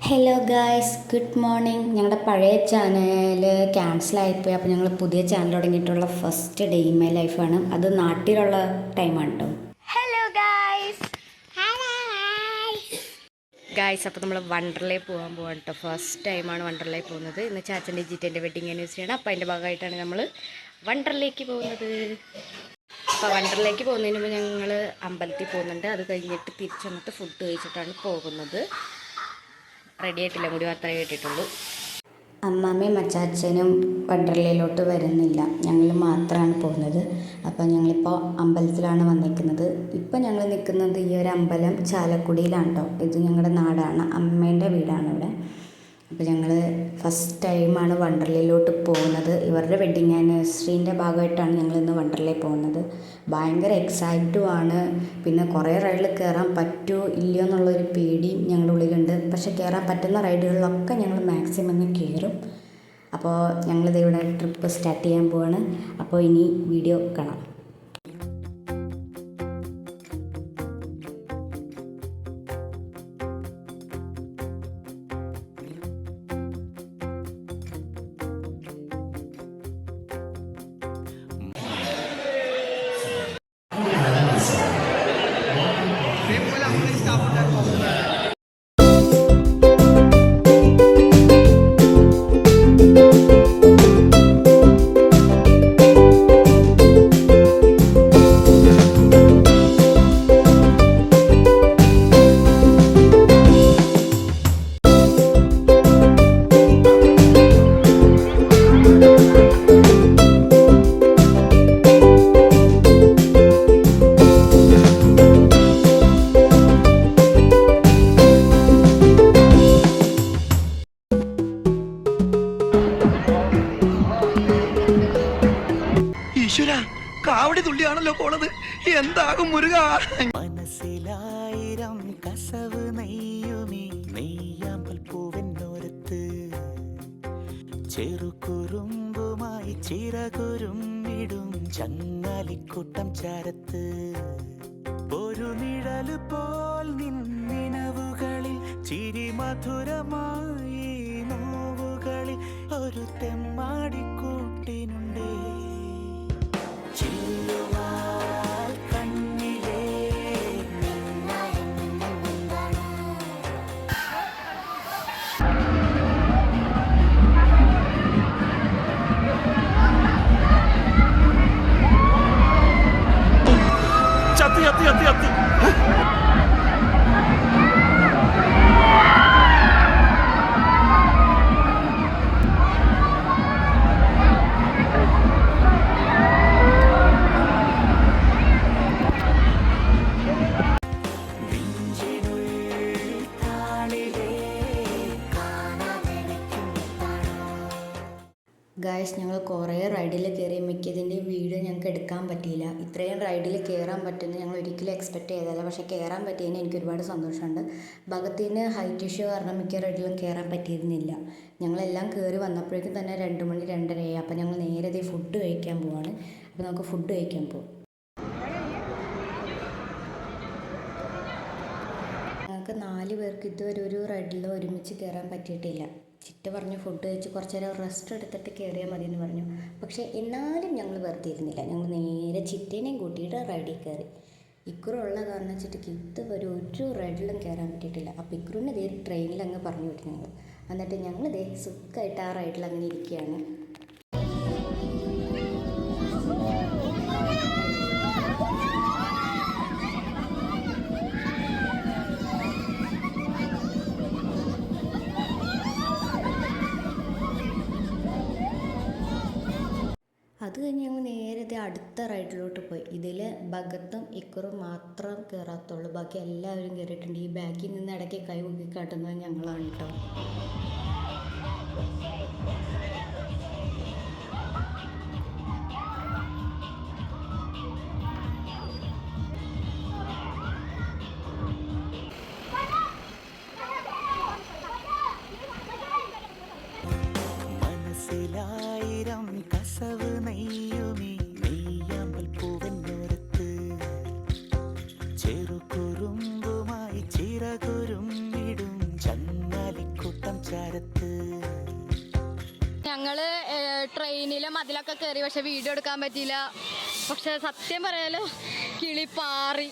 Hello guys, good morning. ഞങ്ങളുടെ പഴയ channel ക്യാൻസലായിപ്പോയി. അപ്പോൾ ഞങ്ങൾ പുതിയ ചാനൽ തുടങ്ങിയിട്ടുള്ള ഫസ്റ്റ് ഡേ ഇൻ മൈ ലൈഫാണ്. അത് നാട്ടിലുള്ള ടൈമാണ് കേട്ടോ. Hello guys. ഗായ്സ്, അപ്പോൾ നമ്മൾ വണ്ടർലേ പോകാൻ പോകാൻ കേട്ടോ. ഫസ്റ്റ് ടൈമാണ് വണ്ടർലേ പോകുന്നത്. ഇന്ന് ചാച്ചൻ്റെ ജിറ്റേൻ്റെ വെഡിങ് ആനിവേഴ്സറിയാണ്. അപ്പോൾ അതിൻ്റെ ഭാഗമായിട്ടാണ് നമ്മൾ വണ്ടർലേക്ക് പോകുന്നത്. അപ്പോൾ വണ്ടർലേക്ക് പോകുന്നതിന് മുമ്പ് ഞങ്ങൾ അമ്പലത്തിൽ പോകുന്നുണ്ട്. അത് കഴിഞ്ഞിട്ട് തിരിച്ചു വന്നിട്ട് ഫുഡ് കഴിച്ചിട്ടാണ് പോകുന്നത്. റെഡി ആയിട്ടില്ല, മുടി മാത്രമേ കേട്ടിട്ടുള്ളൂ. അമ്മാമ്മയും അച്ചാച്ചനും വണ്ടർലയിലോട്ട് വരുന്നില്ല, ഞങ്ങൾ മാത്രമാണ് പോകുന്നത്. അപ്പോൾ ഞങ്ങളിപ്പോൾ അമ്പലത്തിലാണ് വന്നിരിക്കുന്നത്. ഇപ്പോൾ ഞങ്ങൾ നിൽക്കുന്നത് ഈ ഒരു അമ്പലം ചാലക്കുടിയിലാണ് കേട്ടോ. ഇത് ഞങ്ങളുടെ നാടാണ്, അമ്മേൻ്റെ വീടാണ് ഇവിടെ. അപ്പോൾ ഞങ്ങൾ ഫസ്റ്റ് ടൈമാണ് വണ്ടർലയിലോട്ട് പോകുന്നത്. ഇവരുടെ വെഡ്ഡിങ് ആനിവേഴ്സറീൻ്റെ ഭാഗമായിട്ടാണ് ഞങ്ങൾ ഇന്ന് വണ്ടർലയിൽ പോകുന്നത്. ഭയങ്കര എക്സൈറ്റുമാണ്. പിന്നെ കുറേ റൈഡിൽ കയറാൻ പറ്റുമോ ഇല്ലയോ എന്നുള്ളൊരു പേടിയും ഞങ്ങളുടെ ഉള്ളിലുണ്ട്. പക്ഷേ കയറാൻ പറ്റുന്ന റൈഡുകളിലൊക്കെ ഞങ്ങൾ മാക്സിമം കയറും. അപ്പോൾ ഞങ്ങളിത് ഇവിടെ ട്രിപ്പ് സ്റ്റാർട്ട് ചെയ്യാൻ പോവാണ്. അപ്പോൾ ഇനി വീഡിയോ കാണാം. കാവടി തുള്ളിയാണല്ലോ പോണത്. എന്താകും മുരുക. മനസ്സിലായിരം കസവ് നെയ്യുമീ നെയ്യാമ്പൽ പൂവെന്നോരത്ത് ചെറുകുറുമ്പുമായി ചിറകുരുമ്മിടും ചങ്ങാലിക്കൂട്ടം ചാരത്ത് ഒരു നിഴല് പോൽ നിന്നിനവുകളിൽ ചിരി മധുരമായി നോവുകളിൽ ഒരു തെമ്മാടിക്കൂട്ടിനുണ്ടേ. ഗായ്സ്, ഞങ്ങൾ കുറേ റൈഡിൽ കയറി. മിക്കതിൻ്റെയും വീഡിയോ ഞങ്ങൾക്ക് എടുക്കാൻ പറ്റിയില്ല. ഇത്രയും റൈഡിൽ കയറാൻ പറ്റുമെന്ന് ഞങ്ങൾ ഒരിക്കലും എക്സ്പെക്റ്റ് ചെയ്തതല്ല. പക്ഷേ കയറാൻ പറ്റിയതിന് എനിക്ക് ഒരുപാട് സന്തോഷമുണ്ട്. ഭഗത്തിന് ഹൈറ്റ് ഇഷ്യൂ കാരണം മിക്ക റൈഡിലും കയറാൻ പറ്റിയിരുന്നില്ല. ഞങ്ങളെല്ലാം കയറി വന്നപ്പോഴേക്കും തന്നെ 2 മണി 2:30 ആയി. അപ്പോൾ ഞങ്ങൾ നേരെ ഫുഡ് കഴിക്കാൻ പോവാണ്. അപ്പോൾ നമുക്ക് ഫുഡ് കഴിക്കാൻ പോവാം. ഞങ്ങൾക്ക് 4 പേർക്ക് ഇതുവരെ ഒരു റൈഡിൽ ഒരുമിച്ച് കയറാൻ പറ്റിയിട്ടില്ല. ചിറ്റ പറഞ്ഞു ഫുഡ് കഴിച്ച് കുറച്ച് നേരം റെസ്റ്റ് എടുത്തിട്ട് കയറിയാൽ മതി എന്ന് പറഞ്ഞു. പക്ഷേ എന്നാലും ഞങ്ങൾ വെറുതെ ഇരുന്നില്ല. ഞങ്ങൾ നേരെ ചിറ്റേനെയും കൂട്ടിയിട്ട് റൈഡിൽ കയറി. ഇക്കുറുള്ള കാരണം ചിറ്റയ്ക്ക് ഇതുവരെ ഒരു റൈഡിലും കയറാൻ പറ്റിയിട്ടില്ല. അപ്പോൾ ഇക്കുറിന് ഇതേ ട്രെയിനിൽ അങ്ങ് പറഞ്ഞു വിട്ടു ഞങ്ങൾ. എന്നിട്ട് ഞങ്ങൾ ഇതേ സുഖമായിട്ട് ആ റൈഡിൽ അങ്ങനെ ഇരിക്കുകയാണ്. അത് കഴിഞ്ഞ് ഞങ്ങൾ നേരത്തെ അടുത്ത റൈഡിലോട്ട് പോയി. ഇതിൽ ഭഗത്തും ഇക്കുറും മാത്രം കയറാത്തുള്ളൂ. ബാക്കി എല്ലാവരും കയറിയിട്ടുണ്ട്. ഈ ബാക്കിൽ നിന്ന് ഇടയ്ക്ക് കൈ പൊക്കി കാട്ടുന്നത് ഞങ്ങളാണ് കേട്ടോ. മനസ്സിലായിരം കസവ് നെയ്യുമീ നെയ്യാമ്പൽ പൂവെന്നോരത്ത് ചെറുകുറുമ്പുമായി ചിറകുരുമ്മിടും ചങ്ങാലിക്കൂട്ടം ട്രെയിനിലെ മതിലൊക്കെ കയറി, പക്ഷെ വീഡിയോ എടുക്കാൻ പറ്റിയില്ല. പക്ഷെ സത്യം പറയാലോ കിളി പാറി.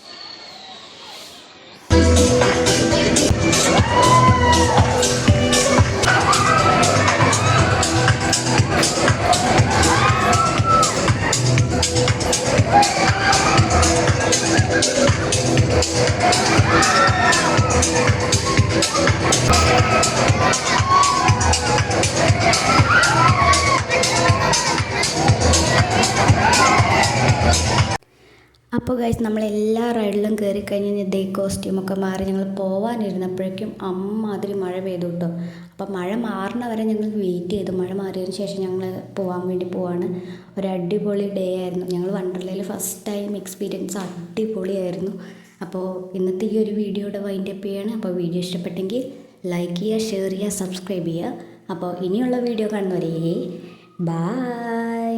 അപ്പോൾ ഗൈസ് നമ്മളെല്ലാ റൈഡിലും കയറി കഴിഞ്ഞ് ഡേ കോസ്റ്റ്യൂമൊക്കെ മാറി ഞങ്ങൾ പോകാനിരുന്നപ്പോഴേക്കും അമ്മാതിരി മഴ പെയ്തു കേട്ടോ. അപ്പോൾ മഴ മാറുന്ന വരെ ഞങ്ങൾ വെയിറ്റ് ചെയ്തു. മഴ മാറിയതിന് ശേഷം ഞങ്ങൾ പോകാൻ വേണ്ടി പോവാണ്. ഒരു അടിപൊളി ഡേ ആയിരുന്നു. ഞങ്ങൾ വണ്ടർലയിൽ ഫസ്റ്റ് ടൈം എക്സ്പീരിയൻസ് അടിപൊളിയായിരുന്നു. അപ്പോൾ ഇന്നത്തെ ഈ ഒരു വീഡിയോയുടെ വൈൻഡപ്പ് ചെയ്യാണ്. അപ്പോൾ വീഡിയോ ഇഷ്ടപ്പെട്ടെങ്കിൽ ലൈക്ക് ചെയ്യുക, ഷെയർ ചെയ്യുക, സബ്സ്ക്രൈബ് ചെയ്യുക. അപ്പോൾ ഇനിയുള്ള വീഡിയോ കാണുന്നവരേ ബൈ.